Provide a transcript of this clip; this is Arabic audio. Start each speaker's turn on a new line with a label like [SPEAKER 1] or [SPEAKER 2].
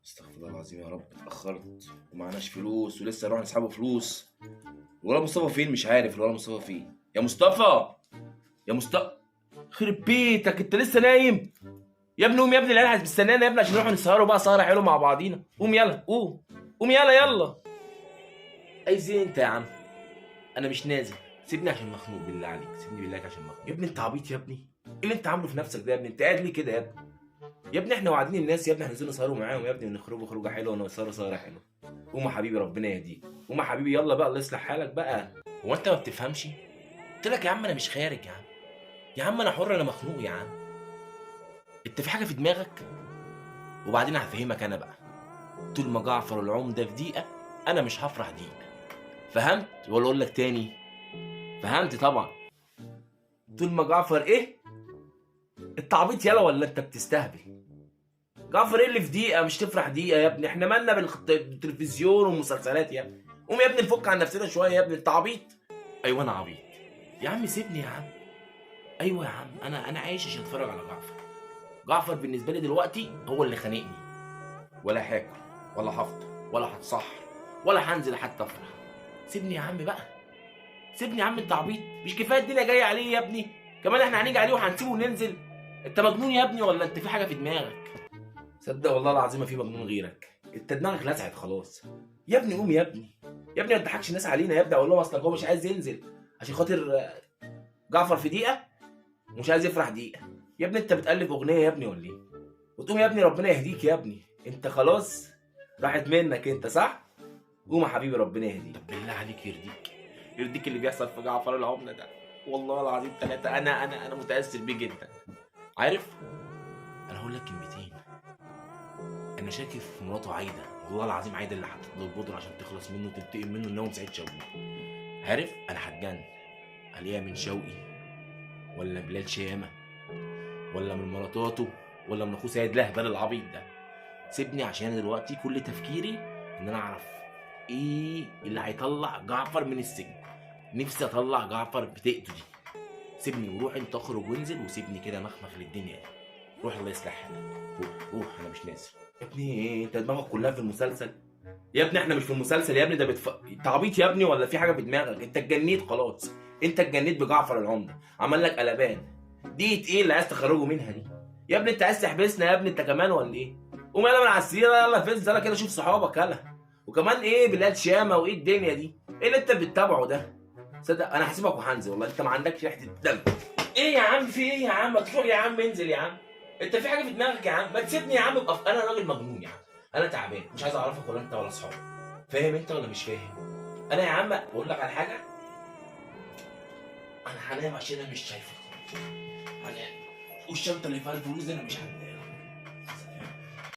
[SPEAKER 1] استغفر الله العظيم يا رب، اتأخرت ومعناش فلوس ولسه نروح نسحبوا فلوس. الولد مصطفى فين؟ مش عارف الولد مصطفى فين. يا مصطفى، يا مصطفى، خرب بيتك انت لسه نايم؟ يا ابني قوم يا ابني، العيال هتستنانا يا ابني عشان نروح نسهروا بقى سهرة حلوة مع بعضينا. قوم يلا، قوم قوم يلا. عايز ايه انت يا عم؟ انا مش نازل، سيبني عشان مخنوق بالله عليك، سيبني بالله عليك عشان مخنوق. يا ابني انت عبيط يا ابني، ايه اللي انت عامله في نفسك ده يا ابني؟ انت قاعد ليه كده يا ابني؟ يا ابني احنا واعدين الناس يا ابني هننزلوا نسهروا معاهم يا ابني ونخرجوا خروجه حلوه ونسهروا سهره حلوه. قوم يا حبيبي ربنا يهديك، قوم يا حبيبي يلا بقى الله يصلح حالك بقى. هو انت ما بتفهمش؟ قلت لك يا عم انا مش خارج يا عم، يا عم انا حر انا مخنوق يا عم. انت في حاجه في دماغك؟ وبعدين هفهمك انا بقى. طول ما جعفر العمده في دقيقه انا مش هفرح دقيقه. فهمت ولا اقول لك تاني؟ فهمت طبعا. طول ما جعفر ايه؟ التعبيط يلا ولا انت بتستهبل؟ جعفر ايه اللي في دقيقه مش تفرح دقيقه يا ابني؟ احنا مالنا بالتلفزيون والمسلسلات يا ابني؟ قوم يا ابني نفك عن نفسنا شويه يا ابني، انت عبيط. ايوه انا عبيط يا عم، سيبني يا عم. ايوه يا عم، انا عايش عشان اتفرج على جعفر. جعفر بالنسبه لي دلوقتي هو اللي خانقني. ولا هاكل ولا هفطر ولا هتصحر ولا هنزل حتى افرح. سيبني يا عم بقى، سيبني يا عم، انت عبيط؟ مش كفايه الدنيا جايه عليه يا ابني؟ كمان احنا هنيجي عليه وهنسيبه وننزل؟ انت مجنون يا ابني ولا انت في حاجه في دماغك؟ صدق والله العظيم ما في مجنون غيرك، انت دماغك لسعت خلاص. يا ابني قوم يا ابني، يا ابني ما تضحكش الناس علينا يا ابني. اقول لهم اصلك هو مش عايز ينزل عشان خاطر جعفر في دقيقه ومش عايز يفرح دقيقه. يا ابني انت بتقلب اغنيه يا ابني ولا ايه؟ وتقوم يا ابني ربنا يهديك يا ابني، انت خلاص راحت منك انت صح؟ قوم يا حبيبي ربنا يهديك. طب بالله عليك يرضيك، يرضيك اللي بيحصل في جعفر العمده ده؟ والله العظيم ثلاثه انا متاثر بيه جدا. عارف انا هقول لك كلمتين. انا شاكك في مراته عايده، والله العظيم عايده اللي حطت له البودره عشان تخلص منه وتنتقم منه ان هو من سعيد شوقي. عارف انا هتجنن عليها من شوقي ولا بلال شيامه ولا من مراتاته ولا من اخوه سيد لهبل العبيط ده. سيبني عشان انا دلوقتي كل تفكيري ان انا اعرف ايه اللي هيطلع جعفر من السجن. نفسي اطلع جعفر بتقته دي. سيبني وروح انت اخرج وانزل وسيبني كده مخمخ للدنيا دي. روح الله يصلح حالك، روح انا مش نازل. يا ابني ايه انت دماغك كلها في المسلسل؟ يا ابني احنا مش في المسلسل يا ابني، ده انت عبيط يا ابني ولا في حاجه في دماغك؟ انت اتجنيت خلاص، انت اتجنيت بجعفر العمده، عمل لك قلبان. دي ايه اللي عايز تخرجه منها دي؟ يا ابني انت عايز تحبسنا يا ابني انت كمان ولا ايه؟ قوم يلا من على السرير يلا فز يلا كده شوف صحابك يلا. وكمان ايه بلاد شامه وايه الدنيا دي؟ ايه اللي انت بتتابعه ده؟ صدق انا هسيبك وهنزل والله، انت ما عندكش ريحه الدم. ايه يا عم في ايه يا عم؟ ما تروح يا عم انزل يا عم. انت في حاجه في دماغك يا عم؟ ما تسيبني يا عم ابقى انا راجل مجنون يا عم. انا تعبان مش عايز اعرفك ولا انت ولا اصحابك. فاهم انت ولا مش فاهم؟ انا يا عم اقول لك على حاجه، انا هنام عشان انا مش شايفك. هنام والشنطه اللي فيها الفلوس دي انا مش هنام.